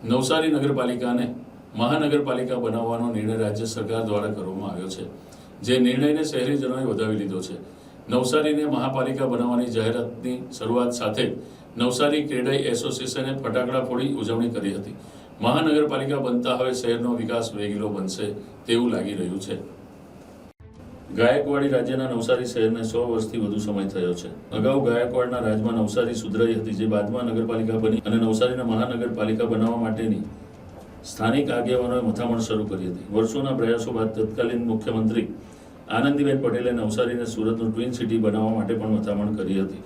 નવસારી નગરપાલિકાને મહાનગરપાલિકા બનાવવાનો નિર્ણય રાજ્ય સરકાર દ્વારા કરવામાં આવ્યો છે, જે નિર્ણયને શહેરીજનોએ વધાવી લીધો છે. નવસારીને મહાપાલિકા બનાવવાની જાહેરાતની શરૂઆત સાથે નવસારી ક્રેડાઈ એસોસિએશને ફટાકડા ફોડી ઉજવણી કરી હતી. મહાનગરપાલિકા બનતા હવે શહેરનો વિકાસ વેગીલો બનશે તેવું લાગી રહ્યું છે. ગાયકવાડી રાજ્યના નવસારી શહેરને 100 વર્ષથી વધુ સમય થયો છે. અગાઉ ગાયકવાડના રાજમાં નવસારી સુધરાઈ હતી, જે બાદમાં નગરપાલિકા બની અને નવસારીને મહાનગરપાલિકા બનાવવા માટેની સ્થાનિક આગેવાનોએ મથામણ શરૂ કરી હતી. વર્ષોના પ્રયાસો બાદ તત્કાલીન મુખ્યમંત્રી આનંદીબેન પટેલે નવસારીને સુરતનું ટ્વિન સિટી બનાવવા માટે પણ મથામણ કરી હતી.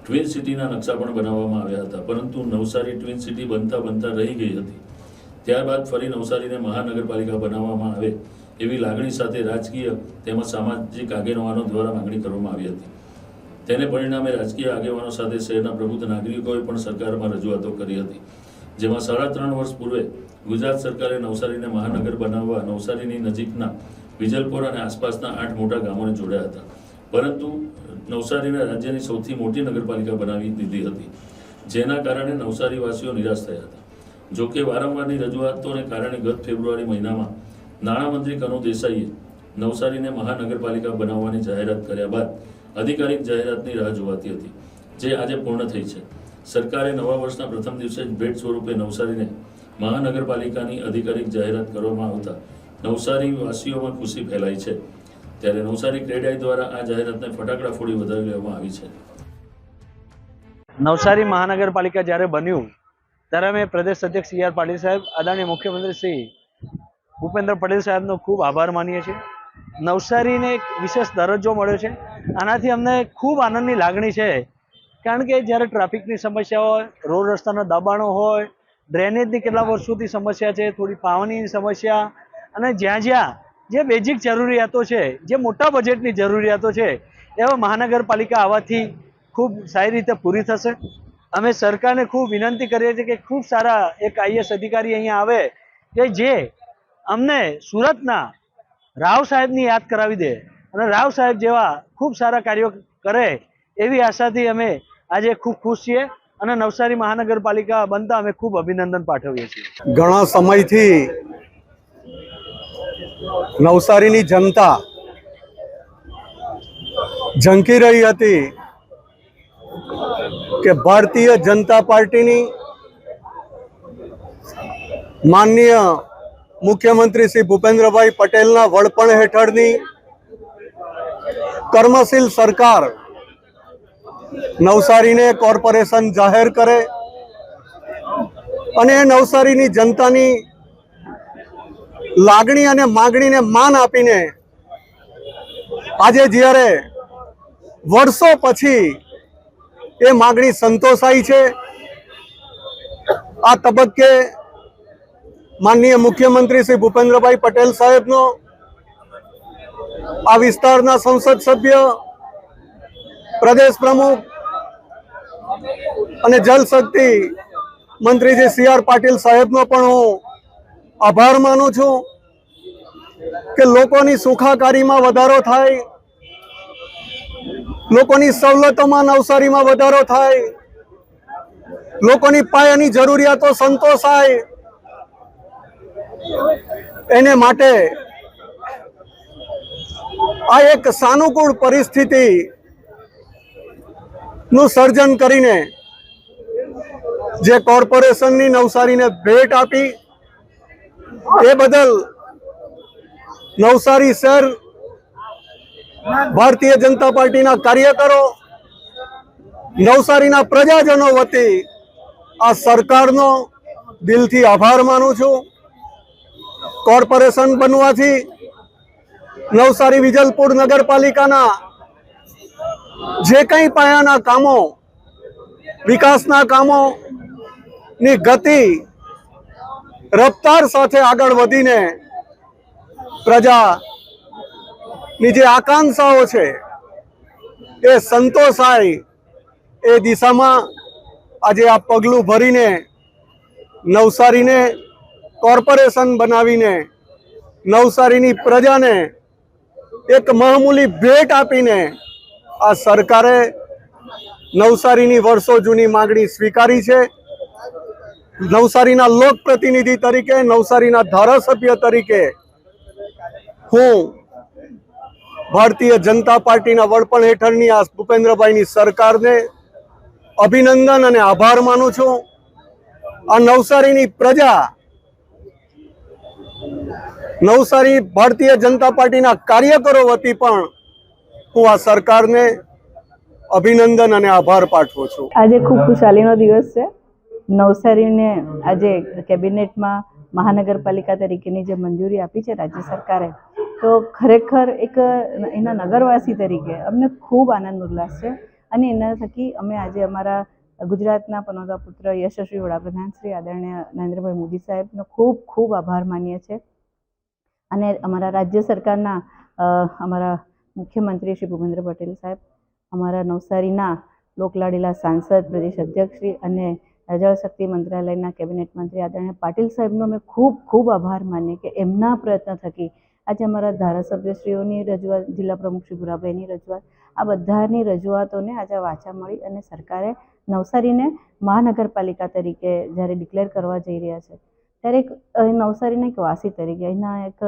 ટ્વિન સિટીના નકશા પણ બનાવવામાં આવ્યા હતા, પરંતુ નવસારી ટ્વિન સિટી બનતા રહી ગઈ હતી. ત્યારબાદ ફરી નવસારીને મહાનગરપાલિકા બનાવવામાં આવે એવી લાગણી સાથે રાજકીય તેમજ સામાજિક આગેવાનો દ્વારા માંગણી કરવામાં આવી હતી. તેને પરિણામે રાજકીય આગેવાનો સાથે શહેરના પ્રબુદ્ધ નાગરિકોએ પણ સરકારમાં રજૂઆતો કરી હતી, જેમાં 3.5 વર્ષ પૂર્વે ગુજરાત સરકારે નવસારીને મહાનગર બનાવવા નવસારીની નજીકના વિજલપોર અને આસપાસના 8 મોટા ગામોને જોડ્યા હતા, પરંતુ નવસારીને રાજ્યની સૌથી મોટી નગરપાલિકા બનાવી દીધી હતી, જેના કારણે નવસારીવાસીઓ નિરાશ થયા હતા. જોકે વારંવારની રજૂઆતોને કારણે ગત ફેબ્રુઆરી મહિનામાં નાણામંત્રી કનુ દેસાઈએ નવસારીને મહાનગરપાલિકા બનાવવાની જાહેરાત કર્યા બાદ અધિકારિક જાહેરાતની રાહ જોવાતી હતી, જે આજે પૂર્ણ થઈ છે. સરકારે નવા વર્ષના પ્રથમ દિવસે જ ભેટ સ્વરૂપે નવસારીને મહાનગરપાલિકાની અધિકારિક જાહેરાત કરવામાં આવતા નવસારી વાસીઓમાં ખુશી ફેલાઈ છે. ત્યારે નવસારી ક્રેડાઈ દ્વારા આ જાહેરાતને ફટાકડા ફોડી વધાવી લેવામાં આવી છે. નવસારી મહાનગરપાલિકા જ્યારે બન્યું ત્યારે અમે પ્રદેશ અધ્યક્ષ સી આર પાટીલ સાહેબ, આદરણીય મુખ્યમંત્રી શ્રી ભૂપેન્દ્ર પટેલ સાહેબનો ખૂબ આભાર માનીએ છીએ. નવસારીને એક વિશેષ દરજ્જો મળ્યો છે, આનાથી અમને ખૂબ આનંદની લાગણી છે. કારણ કે જ્યારે ટ્રાફિકની સમસ્યા હોય, રોડ રસ્તાના દબાણો હોય, ડ્રેનેજની કેટલા વર્ષોથી સમસ્યા છે, થોડી પાણીની સમસ્યા, અને જ્યાં જે બેઝિક જરૂરિયાતો છે, જે મોટા બજેટની જરૂરિયાતો છે, એવા મહાનગરપાલિકા આવવાથી ખૂબ સારી રીતે પૂરી થશે. અમે સરકારને ખૂબ વિનંતી કરીએ છીએ કે ખૂબ સારા એક આઈએસ અધિકારી અહીંયા આવે કે જે અમને સુરતના રાવ સાહેબની યાદ કરાવી દે અને રાવ સાહેબ જેવા ખૂબ સારા કાર્યો કરે એવી આશાથી અમે આજે ખૂબ ખુશ છીએ અને નવસારી મહાનગરપાલિકા બનતા અમે ખૂબ અભિનંદન પાઠવીએ છીએ. ઘણા સમયથી નવસારીની જનતા ઝંકી રહી હતી કે ભારતીય જનતા પાર્ટીની માનનીય મુખ્યમંત્રી શ્રી ભૂપેન્દ્રભાઈ પટેલના વડપણ હેઠળની કર્મશીલ સરકાર નવસારીને કોર્પોરેશન જાહેર કરે અને નવસારીની જનતાની લાગણી અને માગણીને માન આપીને આજે જ્યારે વર્ષો પછી એ માગણી સંતોષાઈ છે. આ તબક્કે માનનીય મુખ્યમંત્રી શ્રી ભૂપેન્દ્રભાઈ પટેલ સાહેબનો, આ વિસ્તારના સંસદ સભ્ય, પ્રદેશ પ્રમુખ અને જલશક્તિ મંત્રીજી સી આર પાટીલ સાહેબનો પણ હું આભાર માનું છું કે લોકોની સુખાકારીમાં વધારો થાય, લોકોની સવલતોમાં નવસારીમાં વધારો થાય, લોકોની પાયાની જરૂરિયાતો સંતોષાય, એને માટે આ એક સાનુકૂળ પરિસ્થિતિ નું સર્જન કરીને જે કોર્પોરેશનની નવસારીને ભેટ આપી એ બદલ નવસારી શહેર ભારતીય જનતા પાર્ટીના કાર્યકરો, નવસારીના પ્રજાજનો વતી આ સરકારનો દિલથી આભાર માનું છું. કોર્પોરેશન બનવાથી નવસારી વિજલપુર નગરપાલિકાના જે કંઈ પાયાના કામો, વિકાસના કામોની ગતિ રફતાર સાથે આગળ વધીને પ્રજાની જે આકાંક્ષાઓ છે એ સંતોષાય એ દિશામાં આજે આ પગલું ભરીને નવસારીને કોર્પોરેશન બનાવીને નવસારીની પ્રજાને એક મામૂલી ભેટ આપીને આ સરકારે નવસારીની વર્ષો જૂની માગણી સ્વીકારી છે. નવસારીના લોકપ્રતિનિધિ તરીકે, નવસારીના ધારાસભ્ય તરીકે હું ભારતીય જનતા પાર્ટીના વડપણ હેઠળની આ ભૂપેન્દ્રભાઈની સરકારને અભિનંદન અને આભાર માનું છું. આ નવસારીની પ્રજા, નવસારી ભારતીય જનતા પાર્ટીના કાર્યકરો વતી પણ હું આ સરકારને અભિનંદન અને આભાર પાઠવું છું. આજે ખૂબ ખુશાલીનો દિવસ છે. નવસારીને આજે કેબિનેટમાં મહાનગરપાલિકા તરીકેની જે મંજૂરી આપી છે રાજ્ય સરકારે, તો ખરેખર એક એના નગરવાસી તરીકે અમને ખૂબ આનંદ ઉલ્લાસ છે. અને એના થકી અમે આજે અમારા ગુજરાતના પનોતા પુત્ર યશસ્વી વડાપ્રધાન શ્રી આદરણીય નરેન્દ્રભાઈ મોદી સાહેબનો ખૂબ ખૂબ આભાર માનીએ છીએ. અને અમારા રાજ્ય સરકારના અમારા મુખ્યમંત્રી શ્રી ભૂપેન્દ્ર પટેલ સાહેબ, અમારા નવસારીના લોકલાડીલા સાંસદ પ્રદેશ અધ્યક્ષ શ્રી અને જળશક્તિ મંત્રાલયના કેબિનેટ મંત્રી આદરણીય પાટીલ સાહેબનો અમે ખૂબ ખૂબ આભાર માનીએ કે એમના પ્રયત્ન થકી આજે અમારા ધારાસભ્યશ્રીઓની રજૂઆત, જિલ્લા પ્રમુખ શ્રી ભુરાભાઈની રજૂઆત, આ બધાની રજૂઆતોને આજે વાચા મળી અને સરકારે નવસારીને મહાનગરપાલિકા તરીકે જ્યારે ડિક્લેર કરવા જઈ રહ્યા છે, ત્યારે એક નવસારીના એક વાસી તરીકે અહીંના એક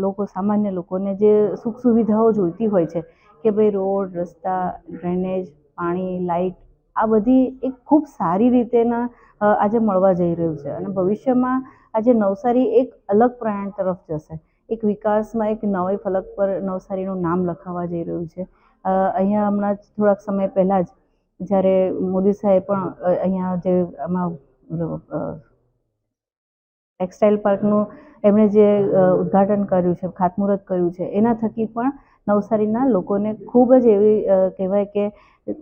લોકો, સામાન્ય લોકોને જે સુખ સુવિધાઓ જોઈતી હોય છે કે ભાઈ રોડ, રસ્તા, ડ્રેનેજ, પાણી, લાઇટ, આ બધી એક ખૂબ સારી રીતેના આજે મળવા જઈ રહ્યું છે. અને ભવિષ્યમાં આજે નવસારી એક અલગ પ્રયાણ તરફ જશે. એક વિકાસમાં એક નવી ફલક પર નવસારીનું નામ લખાવા જઈ રહ્યું છે. અહીંયા હમણાં જ થોડાક સમય પહેલાં જ જ્યારે મોદી સાહેબ પણ અહીંયા જે આમાં ટેક્સટાઇલ પાર્કનું એમણે જે ઉદ્ઘાટન કર્યું છે, ખાતમુહૂર્ત કર્યું છે, એના થકી પણ નવસારીના લોકોને ખૂબ જ એવી કહેવાય કે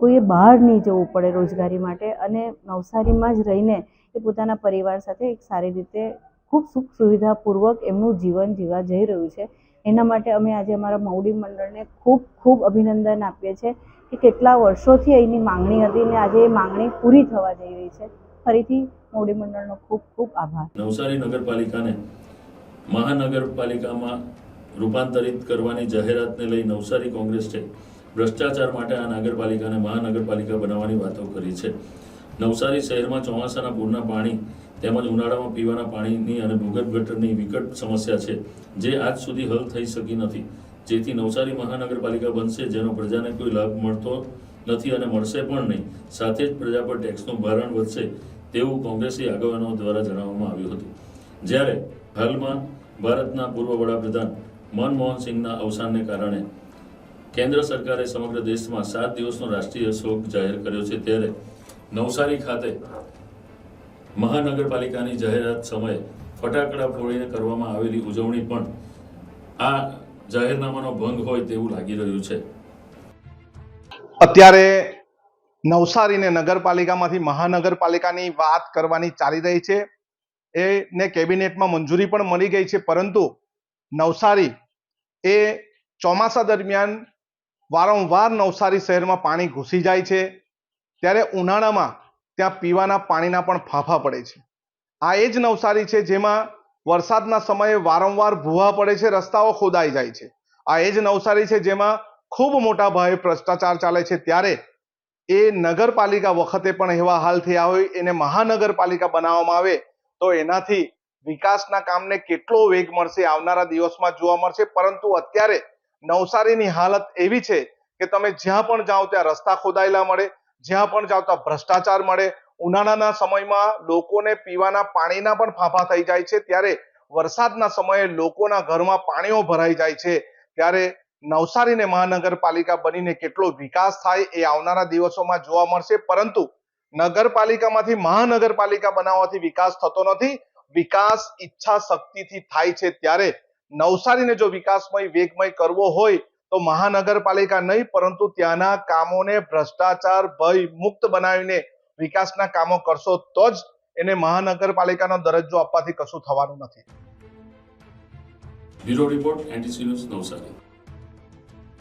કોઈએ બહાર નહીં જવું પડે રોજગારી માટે, અને નવસારીમાં જ રહીને એ પોતાના પરિવાર સાથે એક સારી રીતે ખૂબ સુખ સુવિધાપૂર્વક એમનું જીવન જીવવા જઈ રહ્યું છે. એના માટે અમે આજે અમારા મવડી મંડળને ખૂબ ખૂબ અભિનંદન આપીએ છીએ કે કેટલા વર્ષોથી અહીંની માંગણી હતી અને આજે એ માંગણી પૂરી થવા જઈ રહી છે. ફરીથી મવડી મંડળનો ખૂબ ખૂબ આભાર. નવસારી નગરપાલિકાને મહાનગરપાલિકામાં રૂપાંતરિત કરવાની જાહેરાતને લઈ નવસારી કોંગ્રેસે ભ્રષ્ટાચાર માટે આ નગરપાલિકાને મહાનગરપાલિકા બનાવવાની વાતો કરી છે. નવસારી શહેરમાં ચોમાસાના પૂરના પાણી તેમજ ઉનાળામાં પીવાના પાણીની અને ભૂગર્ભ ગટરની વિકટ સમસ્યા છે, જે આજ સુધી હલ થઈ શકી નથી. જેથી નવસારી મહાનગરપાલિકા બનશે જેનો પ્રજાને કોઈ લાભ મળતો નથી અને મળશે પણ નહીં. સાથે જ પ્રજા પર ટેક્સનું ભારણ વધશે તેવું કોંગ્રેસી આગેવાનો દ્વારા જણાવવામાં આવ્યું હતું. જ્યારે હાલમાં ભારતના પૂર્વ વડાપ્રધાન મનમોહન સિંહના અવસાનને કારણે કેન્દ્ર સરકારે સમગ્ર દેશમાં 7 દિવસનો રાષ્ટ્રીય શોક જાહેર કર્યો છે, ત્યારે નવસારી ખાતે મહાનગરપાલિકાની જાહેરાત સમયે ફટાકડા ફોડીને કરવામાં આવેલી ઉજવણી પણ આ જાહેરનામાનો ભંગ હોય તેવું લાગી રહ્યું છે. અત્યારે નવસારીને નગરપાલિકામાંથી મહાનગરપાલિકાની વાત કરવાની ચાલી રહી છે. એને કેબિનેટમાં મંજૂરી પણ મળી ગઈ છે, પરંતુ નવસારી એ ચોમાસા દરમિયાન વારંવાર નવસારી શહેરમાં પાણી ઘૂસી જાય છે, ત્યારે ઉનાળામાં ત્યાં પીવાના પાણીના પણ ફાંફા પડે છે. આ એ જ નવસારી છે જેમાં વરસાદના સમયે વારંવાર ભૂવા પડે છે, રસ્તાઓ ખોદાઈ જાય છે. આ એ જ નવસારી છે જેમાં ખૂબ મોટા ભાવે ભ્રષ્ટાચાર ચાલે છે. ત્યારે એ નગરપાલિકા વખતે પણ એવા હાલ થયા હોય, એને મહાનગરપાલિકા બનાવવામાં આવે તો એનાથી વિકાસના કામને કેટલો વેગ મળશે આવનારા દિવસમાં જોવા મળશે. પરંતુ અત્યારે નવસારીની હાલત એવી છે કે તમે જ્યાં પણ જાઓ ત્યાં રસ્તા ખોદાયેલા મળે, જ્યાં પણ જાઓ ત્યાં ભ્રષ્ટાચાર મળે. ઉનાળાના સમયમાં લોકોને પીવાના પાણીના પણ ફાંફા થઈ જાય છે, ત્યારે વરસાદના સમયે લોકોના ઘરમાં પાણીઓ ભરાઈ જાય છે. ત્યારે નવસારીને મહાનગરપાલિકા બનીને કેટલો વિકાસ થાય એ આવનારા દિવસોમાં જોવા મળશે. પરંતુ નગરપાલિકામાંથી મહાનગરપાલિકા બનાવવાથી વિકાસ થતો નથી, વિકાસ ઈચ્છા શક્તિથી થાય છે. ત્યારે નવસારીને જો વિકાસમય વેગમય કરવો હોય તો મહાનગરપાલિકા નહીં, પરંતુ ત્યાંના કામોને ભ્રષ્ટાચાર ભય મુક્ત બનાવીને વિકાસના કામો કરશો તો જ એને મહાનગરપાલિકાનો દરજ્જો આપવાથી કશું થવાનું નથી. Bureau report, NTC news, Navsari.